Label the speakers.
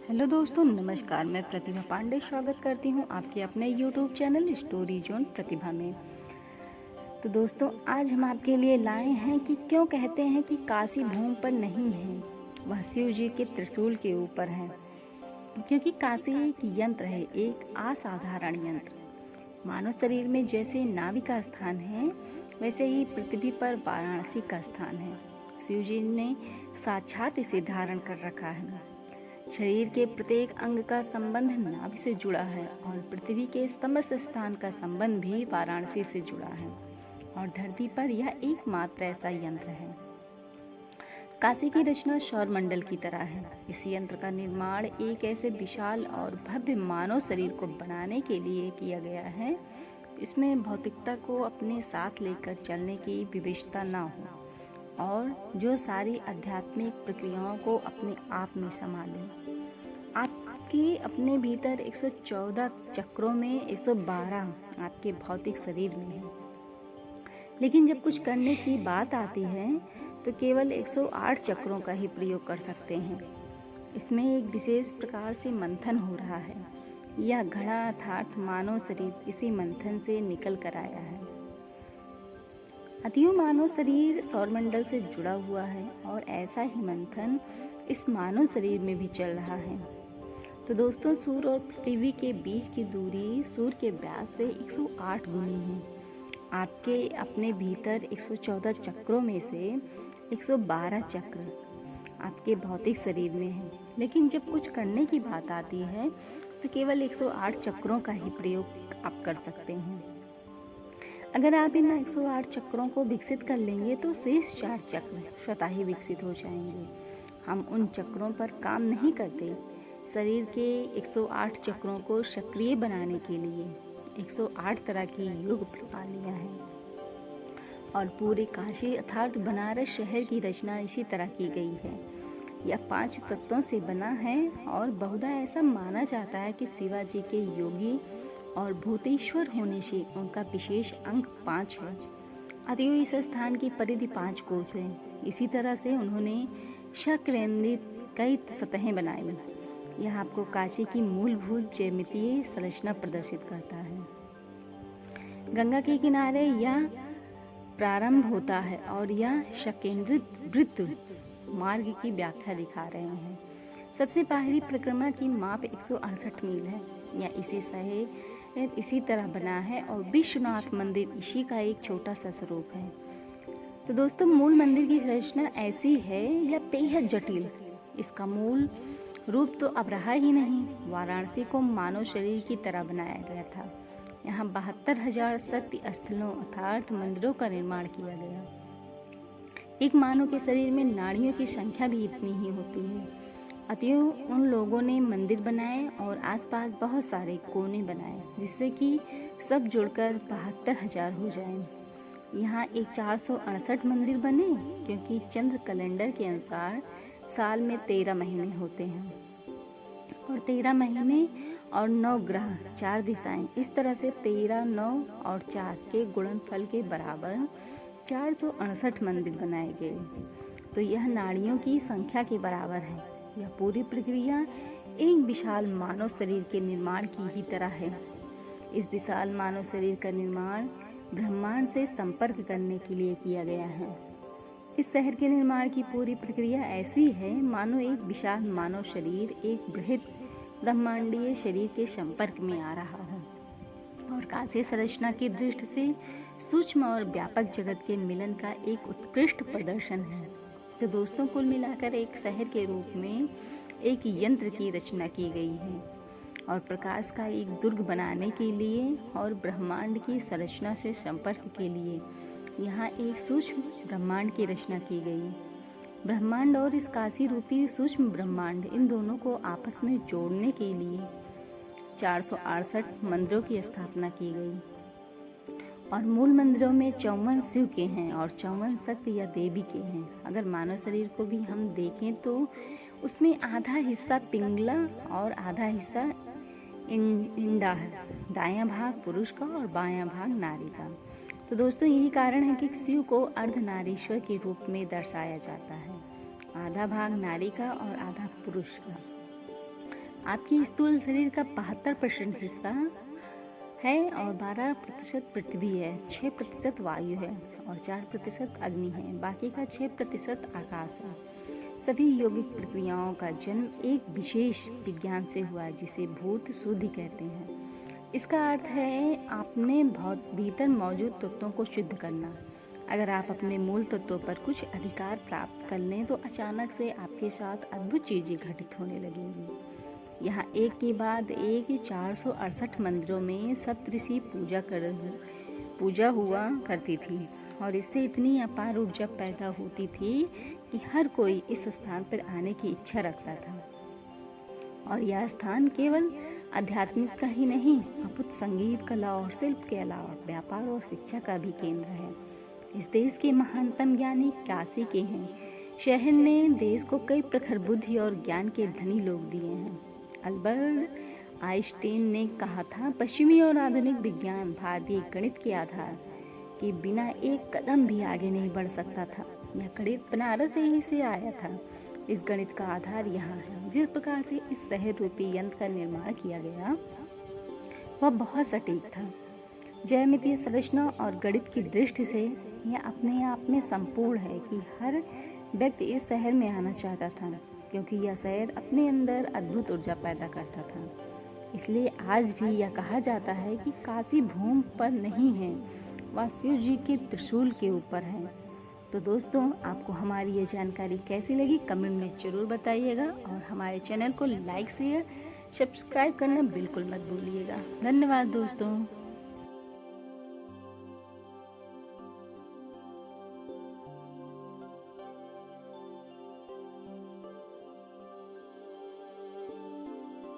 Speaker 1: Hello दोस्तों, नमस्कार। मैं प्रतिभा पांडे स्वागत करती हूँ आपके अपने यूट्यूब चैनल स्टोरी जोन प्रतिभा में। तो दोस्तों, आज हम आपके लिए लाए हैं कि क्यों कहते हैं कि काशी भूमि पर नहीं है, वह शिव जी के त्रिशूल के ऊपर है। क्योंकि काशी एक यंत्र है, एक असाधारण यंत्र। मानव शरीर में जैसे नाभि का स्थान है, वैसे ही पृथ्वी पर वाराणसी का स्थान है। शिव जी ने साक्षात इसे धारण कर रखा है। शरीर के प्रत्येक अंग का संबंध नाभि से जुड़ा है और पृथ्वी के समस्त स्थान का संबंध भी वाराणसी से जुड़ा है। और धरती पर यह एकमात्र ऐसा यंत्र है। काशी की रचना सौरमंडल की तरह है। इस यंत्र का निर्माण एक ऐसे विशाल और भव्य मानव शरीर को बनाने के लिए किया गया है, इसमें भौतिकता को अपने साथ लेकर चलने की विविधता न हो और जो सारी आध्यात्मिक प्रक्रियाओं को अपने आप में संभाले। आपके अपने भीतर 114 चक्रों में 112 आपके भौतिक शरीर में है। लेकिन जब कुछ करने की बात आती है तो केवल 108 चक्रों का ही प्रयोग कर सकते हैं। इसमें एक विशेष प्रकार से मंथन हो रहा है। यह घड़ा अर्थात मानव शरीर इसी मंथन से निकल कर आया है। अतएव मानव शरीर सौरमंडल से जुड़ा हुआ है और ऐसा ही मंथन इस मानव शरीर में भी चल रहा है। तो दोस्तों, सूर्य और पृथ्वी के बीच की दूरी सूर्य के व्यास से 108 गुनी है। आपके अपने भीतर 114 चक्रों में से 112 चक्र आपके भौतिक शरीर में है। लेकिन जब कुछ करने की बात आती है तो केवल 108 चक्रों का ही प्रयोग आप कर सकते हैं। अगर आप इन 108 चक्रों को विकसित कर लेंगे तो शेष 4 चक्र स्वतः ही विकसित हो जाएंगे। हम उन चक्रों पर काम नहीं करते। शरीर के 108 चक्रों को सक्रिय बनाने के लिए 108 तरह की योग प्रणालियां हैं और पूरे काशी अर्थात बनारस शहर की रचना इसी तरह की गई है। यह 5 तत्वों से बना है और बहुधा ऐसा माना जाता है कि शिवाजी के योगी और भूतेश्वर होने से उनका विशेष अंक 5 है। अतएव इस स्थान की परिधि 5 कोस है। इसी तरह से उन्होंने शक्रेंद्रित कई सतहें बनाई। यह आपको काशी की मूलभूत ज्यामितीय संरचना प्रदर्शित करता है। गंगा के किनारे यह प्रारंभ होता है और यह शकेंद्रित वृत्त मार्ग की व्याख्या दिखा रहे हैं। सबसे बाहरी परिक्रमा की माप 168 मील है। यह इसी तरह बना है और विश्वनाथ मंदिर इसी का एक छोटा सा स्वरूप है। तो दोस्तों, मूल मंदिर की संरचना ऐसी है, यह बेहद जटिल। इसका मूल रूप तो अब रहा ही नहीं। वाराणसी को मानव शरीर की तरह बनाया गया था। यहाँ 72,000 सत्य स्थलों अर्थात मंदिरों का निर्माण किया गया। एक मानव के शरीर में नाड़ियों की संख्या भी इतनी ही होती है। अतएव उन लोगों ने मंदिर बनाए और आसपास बहुत सारे कोने बनाए, जिससे कि सब जुड़कर 72,000 हो जाएं। यहाँ एक 468 मंदिर बने, क्योंकि चंद्र कैलेंडर के अनुसार साल में 13 महीने होते हैं और 13 महीने और 9 ग्रह 4 दिशाएं, इस तरह से 13, 9 और 4 के गुणनफल के बराबर 468 मंदिर बनाए गए। तो यह नाड़ियों की संख्या के बराबर है। यह पूरी प्रक्रिया एक विशाल मानव शरीर के निर्माण की ही तरह है। इस विशाल मानव शरीर का निर्माण ब्रह्मांड से संपर्क करने के लिए किया गया है। इस शहर के निर्माण की पूरी प्रक्रिया ऐसी है मानो एक विशाल मानव शरीर एक बृहद ब्रह्मांडीय शरीर के संपर्क में आ रहा हो और काशी संरचना की दृष्टि से सूक्ष्म और व्यापक जगत के मिलन का एक उत्कृष्ट प्रदर्शन है। तो दोस्तों, कुल मिलाकर एक शहर के रूप में एक यंत्र की रचना की गई है और प्रकाश का एक दुर्ग बनाने के लिए और ब्रह्मांड की संरचना से संपर्क के लिए यहाँ एक सूक्ष्म ब्रह्मांड की रचना की गई। ब्रह्मांड और इस काशी रूपी सूक्ष्म ब्रह्मांड, इन दोनों को आपस में जोड़ने के लिए 468 मंदिरों की स्थापना की गई और मूल मंदिरों में 54 शिव के हैं और 54 शक्ति या देवी के हैं। अगर मानव शरीर को भी हम देखें तो उसमें आधा हिस्सा पिंगला और आधा हिस्सा इंडा है। दायां भाग पुरुष का और बायां भाग नारी का। तो दोस्तों, यही कारण है कि शिव को अर्धनारीश्वर के रूप में दर्शाया जाता है। आधा भाग नारी का और आधा पुरुष का। आपकी स्थूल शरीर का 72% हिस्सा है और 12% पृथ्वी है, 6% वायु है और 4% अग्नि है, बाकी का 6% आकाश है। सभी यौगिक प्रक्रियाओं का जन्म एक विशेष विज्ञान से हुआ है जिसे भूत शुद्धि कहते हैं। इसका अर्थ है आपने बहुत भीतर मौजूद तत्वों को शुद्ध करना। अगर आप अपने मूल तत्वों पर कुछ अधिकार प्राप्त कर लें तो अचानक से आपके साथ अद्भुत चीजें घटित होने लगेंगी। यहाँ एक के बाद एक 468 मंदिरों में सप्तऋषि पूजा हुआ करती थी और इससे इतनी अपार ऊर्जा पैदा होती थी कि हर कोई इस स्थान पर आने की इच्छा रखता था। और यह स्थान केवल आध्यात्मिक का ही नहीं अद्भुत संगीत, कला और शिल्प के अलावा व्यापार और शिक्षा का भी केंद्र है। इस देश के महानतम ज्ञानी काशी के हैं। शहर ने देश को कई प्रखर बुद्धि और ज्ञान के धनी लोग दिए हैं। अल्बर्ट आइंस्टीन ने कहा था, पश्चिमी और आधुनिक विज्ञान भारतीय गणित के आधार के बिना एक कदम भी आगे नहीं बढ़ सकता था। यह गणित बनारस ही से आया था। इस गणित का आधार यहाँ है। जिस प्रकार से इस शहर रूपी यंत्र का निर्माण किया गया वह बहुत सटीक था। ज्यामितीय संरचना और गणित की दृष्टि से यह अपने आप में संपूर्ण है कि हर व्यक्ति इस शहर में आना चाहता था, क्योंकि यह शहर अपने अंदर अद्भुत ऊर्जा पैदा करता था। इसलिए आज भी यह कहा जाता है कि काशी भूमि पर नहीं है, वह शिव जी के त्रिशूल के ऊपर है। तो दोस्तों, आपको हमारी ये जानकारी कैसी लगी कमेंट में ज़रूर बताइएगा और हमारे चैनल को लाइक शेयर सब्सक्राइब करना बिल्कुल मत भूलिएगा। धन्यवाद दोस्तों।